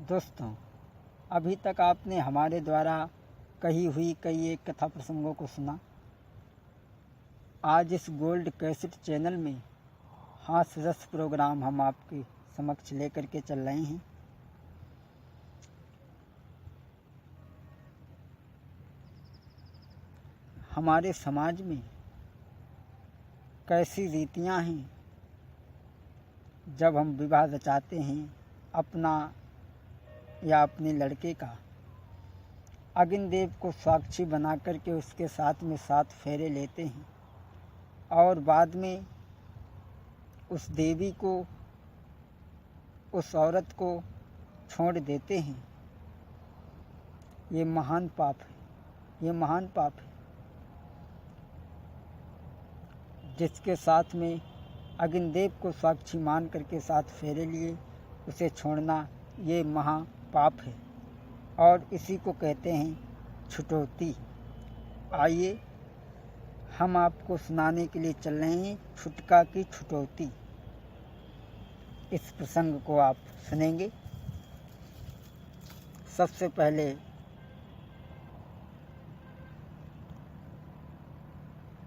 दोस्तों, अभी तक आपने हमारे द्वारा कही हुई कई एक कथा प्रसंगों को सुना। आज इस गोल्ड कैसेट चैनल में हास्य रस प्रोग्राम हम आपके समक्ष लेकर के चल रहे हैं। हमारे समाज में कैसी रीतियां हैं, जब हम विवाह रचाते हैं अपना या अपने लड़के का, अग्नि देव को साक्षी बना करके उसके साथ में 7 फेरे लेते हैं और बाद में उस देवी को, उस औरत को छोड़ देते हैं। ये महान पाप है, ये महान पाप है। जिसके साथ में अग्निदेव को साक्षी मान करके 7 फेरे लिए, उसे छोड़ना ये महापाप है और इसी को कहते हैं छुटौती। आइए हम आपको सुनाने के लिए चल रहे हैं छुटका की छुटौती। इस प्रसंग को आप सुनेंगे। सबसे पहले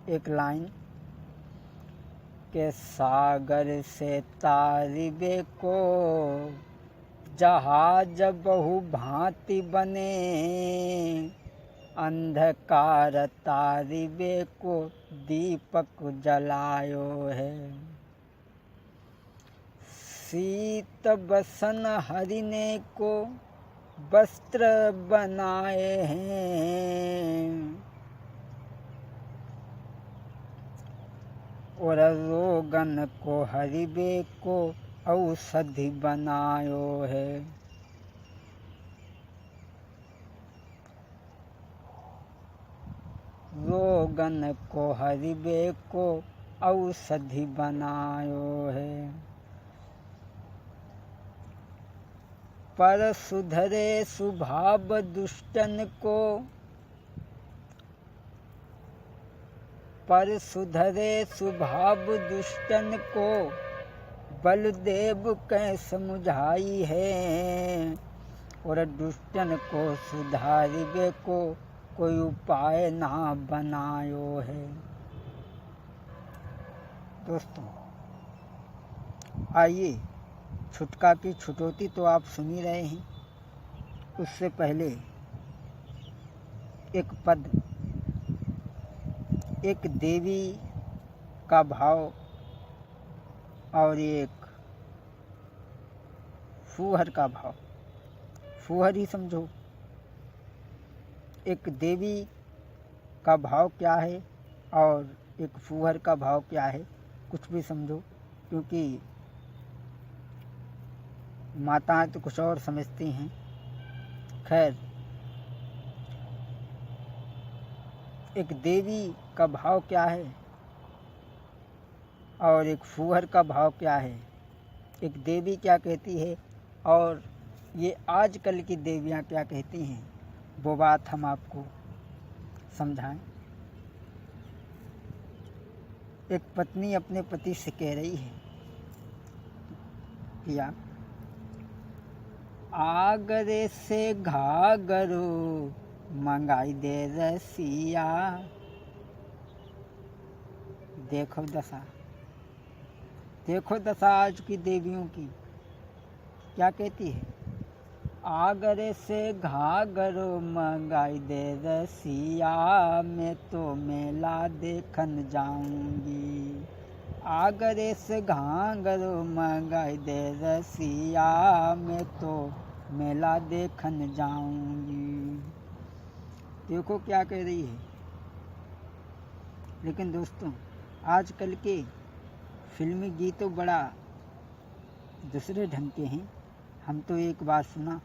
एक लाइन के सागर से तारिबे को जहाज बहु भांति बने, अंधकार तारिबे को दीपक जलायो है। शीत बसन हरिने को वस्त्र बनाए हैं, और रोगन को हरिबे को औषधि बनायो है। रोगन को हरिबे को औषधि बनायो है। पर सुधरे स्वभाव दुष्टन को, पर सुधरे स्वभाव दुष्टन को बलदेव कै समझाई है, और दुष्टन को सुधारिबे को कोई उपाय ना बनायो है। दोस्तों, आइए, छुटका की छुटौती तो आप सुन ही रहे हैं। उससे पहले एक पद, एक देवी का भाव और एक फूहर का भाव। फूहर ही समझो। एक देवी का भाव क्या है और एक फूहर का भाव क्या है, कुछ भी समझो, क्योंकि माताएं तो कुछ और समझती हैं। खैर, एक देवी का भाव क्या है और एक फूहर का भाव क्या है। एक देवी क्या कहती है और ये आजकल की देवियाँ क्या कहती हैं, वो बात हम आपको समझाएं। एक पत्नी अपने पति से कह रही है, या आगरे से घाघरो मंगाई दे रसिया। देखो दशा, देखो दशा आज की देवियों की। क्या कहती है? आगरे से घाघरो मंगाई दे रसिया, मैं तो मेला देखन जाऊंगी। आगरे से घाघरो मंगाई दे रसिया, मैं तो मेला देखन जाऊंगी। देखो क्या कह रही है। लेकिन दोस्तों, आजकल के फिल्मी गीतों बड़ा दूसरे ढंग के हैं। हम तो एक बात सुना,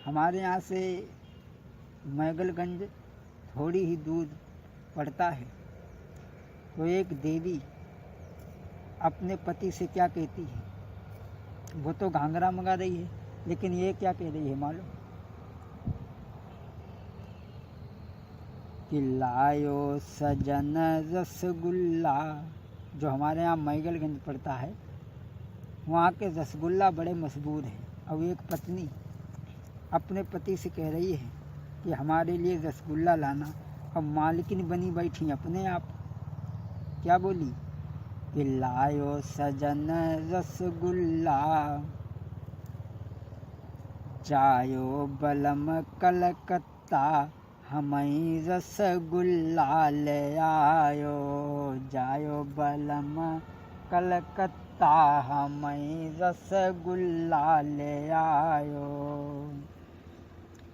हमारे यहाँ से मैगलगंज थोड़ी ही दूर पड़ता है, तो एक देवी अपने पति से क्या कहती है। वो तो घाघरा मंगा रही है, लेकिन ये क्या कह रही है मालूम? कि लायो सजन रसगुल्ला। जो हमारे यहाँ मैगलगंज पड़ता है, वहाँ के रसगुल्ला बड़े मशहूर हैं। और एक पत्नी अपने पति से कह रही है कि हमारे लिए रसगुल्ला लाना, और मालकिन बनी बैठी अपने आप। क्या बोली कि लायो सजन रसगुल्ला, जायो बलम कलकत्ता, हमें रसगुल्ला ले आयो, जायो बलम कलकत्ता, हमें रसगुल्ला ले आयो।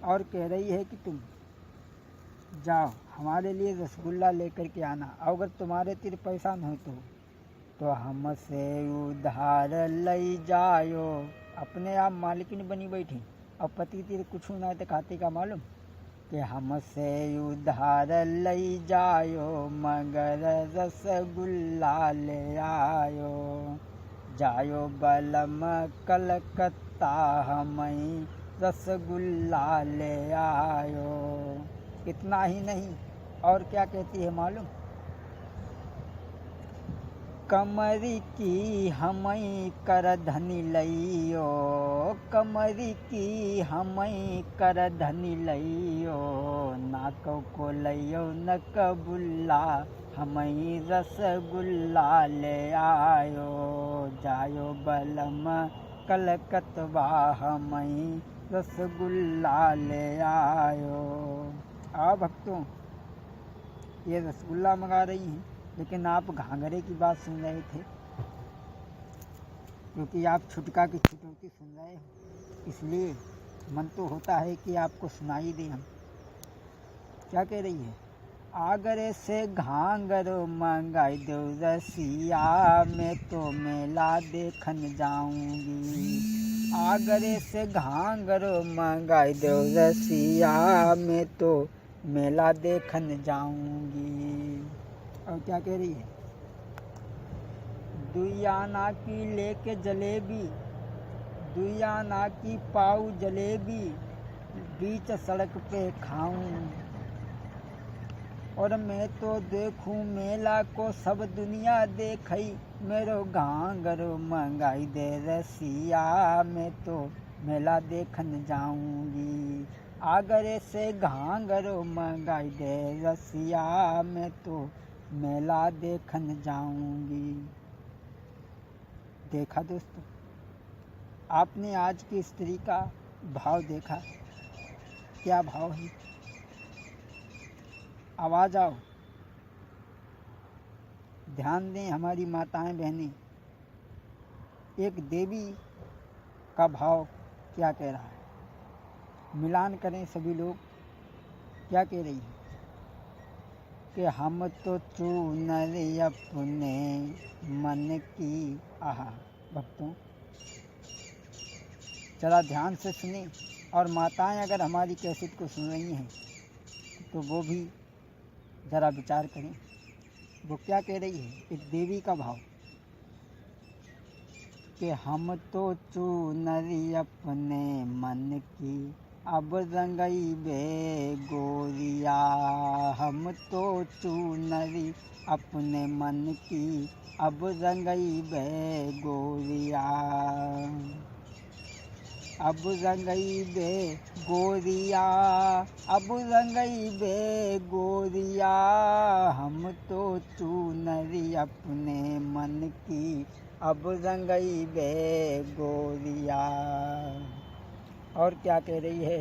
और कह रही है कि तुम जाओ हमारे लिए रसगुल्ला लेकर के आना, अगर तुम्हारे तीर पैसा नहीं तो हमसे उधार ले जायो। अपने आप मालकिन बनी बैठी और पति तीर कुछ ना तो खाते का मालूम कि हमसे उधार ले जायो, मगर रसगुल्ला ले आयो, जायो बलम कलकत्ता, हमें रसगुल्ला ले आयो। इतना ही नहीं, और क्या कहती है मालूम, कमरी की हमें कर धनी लइयो, कमरी की हमें कर धनी लइयो, नाक को लइयो नकबुल्ला, हमें रसगुल्ला ले आयो, जायो बलम कलकतवा, हमें रसगुल्ला ले आयो। आओ भक्तों, ये रसगुल्ला मंगा रही हैं, लेकिन आप घाघरे की बात सुन रहे थे, क्योंकि आप छुटका की छुटौती सुन रहे हो, इसलिए मन तो होता है कि आपको सुनाई दे हम। क्या कह रही है, आगरे से घाघरो मंगाई दो रसिया, मैं तो मेला देखन जाऊंगी, आगरे से घाघरो मंगाई दो रसिया, मैं तो मेला देखन जाऊंगी। और क्या कह रही है, दुयाना की लेके जलेबी, दुयाना की पाऊ जलेबी, बीच सड़क पे खाऊं, और मैं तो देखूं मेला को सब दुनिया देखई, मेरो घाघरो मंगाई दे रसिया, मैं तो मेला देखन जाऊंगी, आगरे से घाघरो मंगाई दे रसिया, मैं तो मेला देखन जाऊंगी। देखा दोस्तों, आपने आज की स्त्री का भाव देखा, क्या भाव है। आवाज आओ, ध्यान दें हमारी माताएं बहनें, एक देवी का भाव क्या कह रहा है। मिलान करें सभी लोग, क्या कह रही है कि हम तो चूनर अपने मन की। आहा भक्तों, जरा ध्यान से सुने, और माताएं अगर हमारी कैसेट को सुन रही हैं तो वो भी जरा विचार करें, वो क्या कह रही है। एक देवी का भाव कि हम तो चूनरी अपने मन की, अब रंगई बे गोरिया, हम तो चूनरी अपने मन की, अब रंगई बे गोरिया, अब रंगई बे गोरिया, अब रंगई बे गोरिया, हम तो चूनरी अपने मन की, अब रंगई बे गोरिया। और क्या कह रही है